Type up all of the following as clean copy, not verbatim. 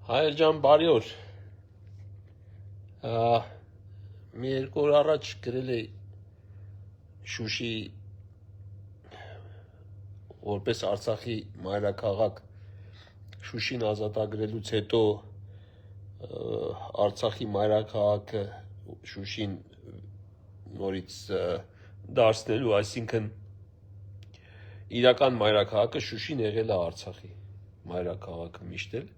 Հայր ջան, բարի օր։ Մի երկու օր առաջ գրել էի Շուշի որպես Արցախի մայրաքաղաք Շուշին ազատագրելուց հետո Արցախի մայրաքաղաքը Շուշին նորից դարձնելու, այսինքն իրական մայրաքաղաքը Շուշին եղել է Արցախի մայրաքաղաքը միշտ էլ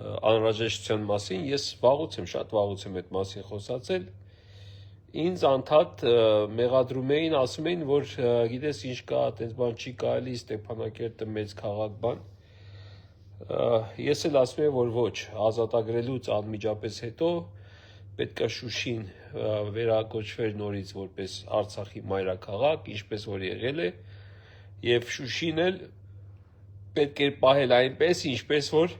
անհրաժեշտության մասին ես շատ վաղուց եմ այդ մասին խոսացել ինձ անդադ մեղադրում էին ասում էին որ գիտես ինչ կա այդպես բան չի կարելի Ստեփանակերտը մեծ քաղաք բան ես էլ ասում եմ որ ոչ ազատագրելուց անմիջապես հետո պետք է Շուշին վերակոչվեր նորից որպես Արցախի մայրաքաղաք ինչպես որ եղել է եւ Շուշին էլ պետք է պահել այնպես ինչպես որ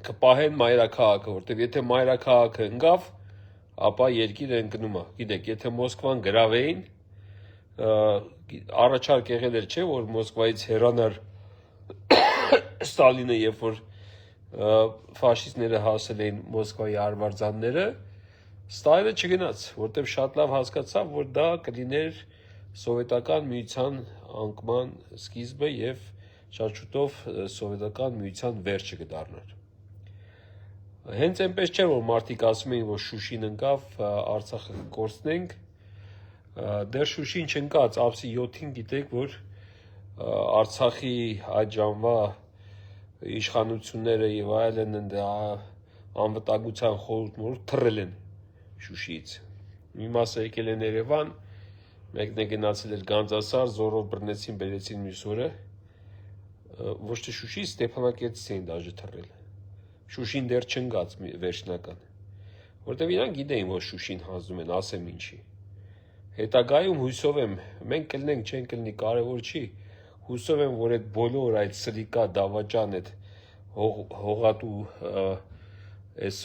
կպահեն մայրաքաղաքը, որտեղ եթե մայրաքաղաքը ընկավ, ապա երկիրը ընկնում է։ Գիտեք, եթե Մոսկվան գրավեին, առաջարկ եղել էր, չէ, որ Մոսկվայից հեռանար Ստալինը, երբ որ ֆաշիստները հասել էին Մոսկվայի արվարձանները, Ստալինը չգնաց, որտեղ շատ լավ հասկացավ, որ դա կլիներ սովետական միության անկման սկիզբը եւ շատ շուտով սովետական միության վերջը կդառնար։ Հենց այնպես չէ որ մարդիկ ասում էին որ Շուշին ընկավ Արցախը կորցնենք դեռ Շուշին չընկած ամսի 7-ին գիտեք որ Արցախի այդ ժամվա իշխանությունները եւ այլն անվտանգության խորհուրդ թռել են Շուշիից մի մասը եկել են Երևան մեկն է գնացել էր Գանձասար զորով բռնեցին բերեցին մյուս օրը ոչ թե Շուշի Ստեփանակերտից էին դաժե թռել Շուշին դեռ չընկած վերջնական, որտեվ իրանք գիտեին, որ Շուշին հանձնում են, ասեմ ինչի։ Հետագայում հույսով եմ, մենք կլինենք, չենք կլինի, կարևոր չի, հույսով եմ, որ այդ բոլոր այդ սրիկա դավաճան այդ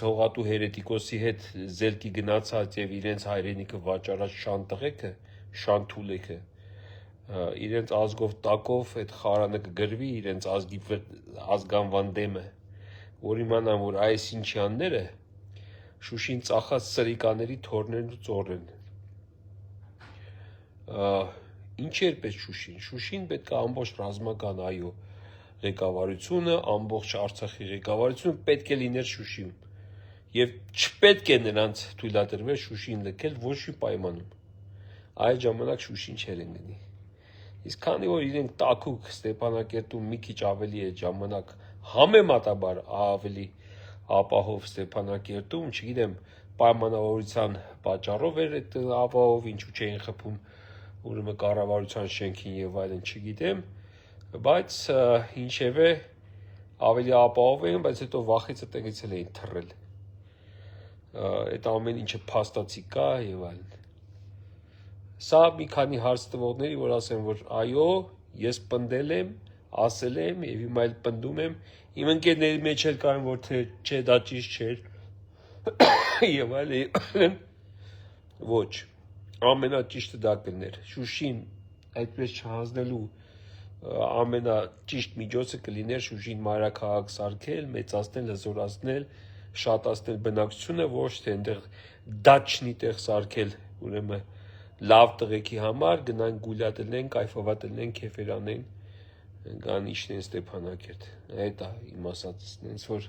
հողատու հերետիկոսի հետ զելքի գնացած եւ իրենց հայրենիքը վաճառած շան տղեկը, շան թուլեքը, իրենց ազգով տակով այդ խարանը կգրվի, իրենց ազգանվան դեմը որ իմանան, որ այս ինչյանները Շուշին ծախած սրիկաների թորներն ու ծորներն են։ Ինչ էր պետք Շուշին։ Շուշին պետք է ամբողջ ռազմական այո ղեկավարությունը, ամբողջ Արցախի ղեկավարությունը պետք է լիներ Շուշիում։ Եվ չպետք է նրանց թույլատրվեր Շուշին լքել ոչ մի պայմանում։ Այդ ժամանակ Շուշին չէր ընկնի։ Իսկ քանի որ իրենք տակուկ Ստեփանակերտում մի քիչ ավելի է ժամանակ համեմատաբար ավելի ապահով Ստեփանակերտում, չգիտեմ, պայմանավորության պատճառով էր այդ ապահով, ինչու չէին խփում ուրեմն կառավարության շենքին եւ այլն, չգիտեմ, բայց ինչևէ ավելի ապահով էին, բայց հետո վախից այդտեղից էլ էին թռել։ Այդ ամեն ինչը փաստացի կա եւ այլն։ Սա մի քանի հարց տվողների, որ ասեմ, որ այո, ես պնդել եմ, ասել եմ եւ հիմա էլ պնդում եմ, իմ ընկերների մեջ էլ կան, որ թե չէ դա ճիշտ չէր եւ այլն, ոչ, ամենաճիշտը դա կլներ, Շուշին այդպես չհանձնելու ամենաճիշտ միջոցը կլիներ Շուշին մայրաքաղաք սարքել, մեծացնել, հզորացնել, շատացնել բնակչությունը, ոչ թե այնտեղ դաչնի տեղ սարքել, ուրեմն լավ տղեկի համար գնան գուլյատելեն, կայֆավատելեն, քեֆերանեն, գան իջնեն Ստեփանակերտ։ Այդ է իմ ասածս, նենց որ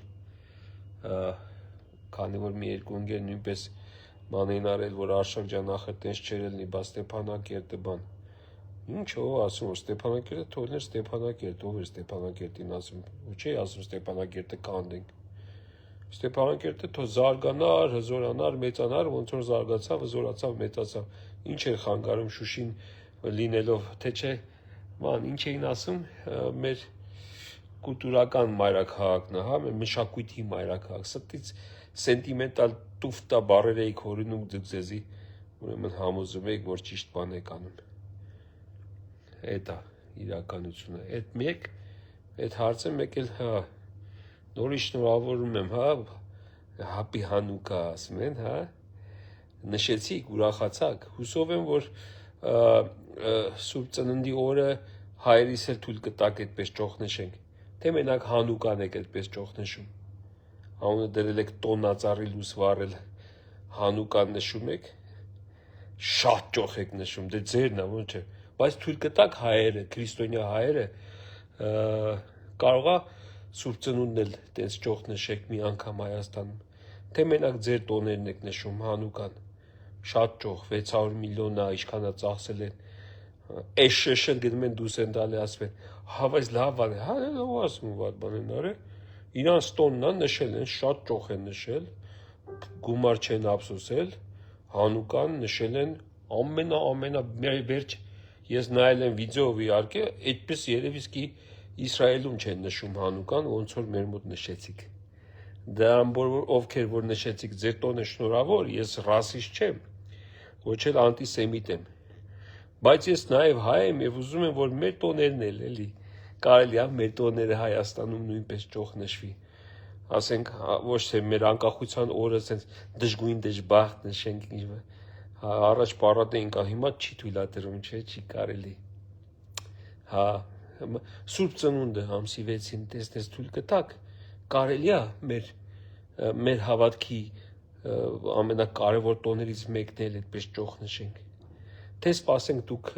քանի որ մի երկու ընկեր նույնպես ման էին արել, որ Արշակ ջան ախր տենց չէր լինի, բա Ստեփանակերտը բան։ Ինչ ով ասում որ Ստեփանակերտը թողներ Ստեփանակերտ, ով էր Ստեփանակերտին ասում, ու չի ասում Ստեփանակերտը կանդենք։ Ստեփանակերտը թող զարգանար, հզորանար, մեծանար, ոնց որ զարգացավ, հզորացավ, մեծացավ։ Ինչ էր խանգարում Շուշին լինելով, թե չէ, ման, ինչ էին ասում, մեր կուլտուրական մայրաքաղաքն է, հա, մեր մշակույթի մայրաքաղաք, սրտից սենտիմենտալ տուֆտա բառեր էիք հորինում ձեզի, ուրեմն համոզում եք, որ ճիշտ բան եք անում։ Այդ է իրականությունը։ Այդ մեկ, այդ հարցը մեկ էլ, հա, նորից շնորհավորում եմ, հա, Happy Hanukkah ասում են, հա, նշեցիք, ուրախացաք, հուսով եմ, որ Սուրբ Ծննդի օրը հայերիս էլ թույլ կտակ այդպես ճոխ նշենք, թե մենակ Հանուկան եք այդպես ճոխ նշում։ Անունը դրել եք տոնածառի լույս վառել, Հանուկան նշում եք, շատ ճոխ եք նշում, դե ձերն է, ոնց չէ, բայց թույլ կտակ հայերը, քրիստոնյա հայերը կարողա Սուրբ Ծնունդն էլ տենց ճոխ նշեք մի անգամ Հայաստանում, թե մենակ ձեր տոներն եք նշում Հանուկան, շատ ճոխ, 600 միլիոնա ինչքանա ծախսել են, էշ շշել գնում են դուս են տալի ասվեն, հա բայց լավ բան է, հա ով ասում վատ բան են արել, իրանց տոնն է նշել են, շատ ճոխ են նշել, գումար չեն ափսոսել, Հանուկան նշել են ամենավերջ, ես նայել եմ վիդեով իհարկե, այդպես երևի իսկի Իսրայելում չեն նշում Հանուկան, ոնց որ մեր մոտ նշեցիք։ Դրան ովքեր որ նշեցիք ձեր տոնը շնորհավոր, ես ռասիստ չեմ, ոչ էլ անտիսեմիտ եմ։ Բայց ես նաև հայ եմ եւ ուզում եմ, որ մեր տոներն էլ էլի կարելի է մեր տոները Հայաստանում նույնպես ճոխ նշվի։ Ասենք ոչ թե մեր անկախության օրը sense դժգույն դժբախտ նշենք, առաջ պարատ էինք, հիմա չի թույլատրվում, չէ, չի կարելի։ Հա, Սուրբ Ծնունդը ամսի 6-ին տեսնես թույլ կտակ, կարելի է մեր հավատքի ամենակարևոր տոներից մեկն էլ այդպես ճոխ նշենք։ Թե սպասենք դուք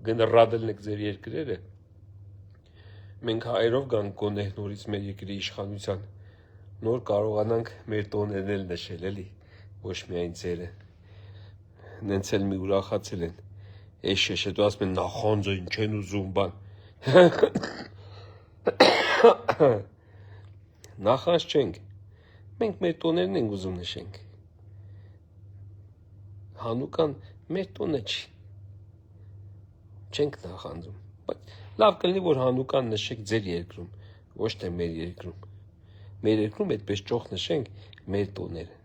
գնռադելն եք ձեր երկրերը, մենք հայերով գանք գոնե նորից մեր երկրի իշխանության, նոր կարողանանք մեր տոներն էլ նշել, էլի, ոչ միայն ձերը, նենց էլ մի ուրախացել են, էշ, դու ասում են նախանձը ինչ են ուզում բան, նախանձ չենք, մենք մեր տոներն ենք ուզում նշենք, Հանուկան մեր տոնը չի, չենք նախանձում, բայց լավ կլինի, որ Հանուկան նշեք ձեր երկրում, ոչ թե մեր երկրում այդպես ճոխ նշենք մեր տոները։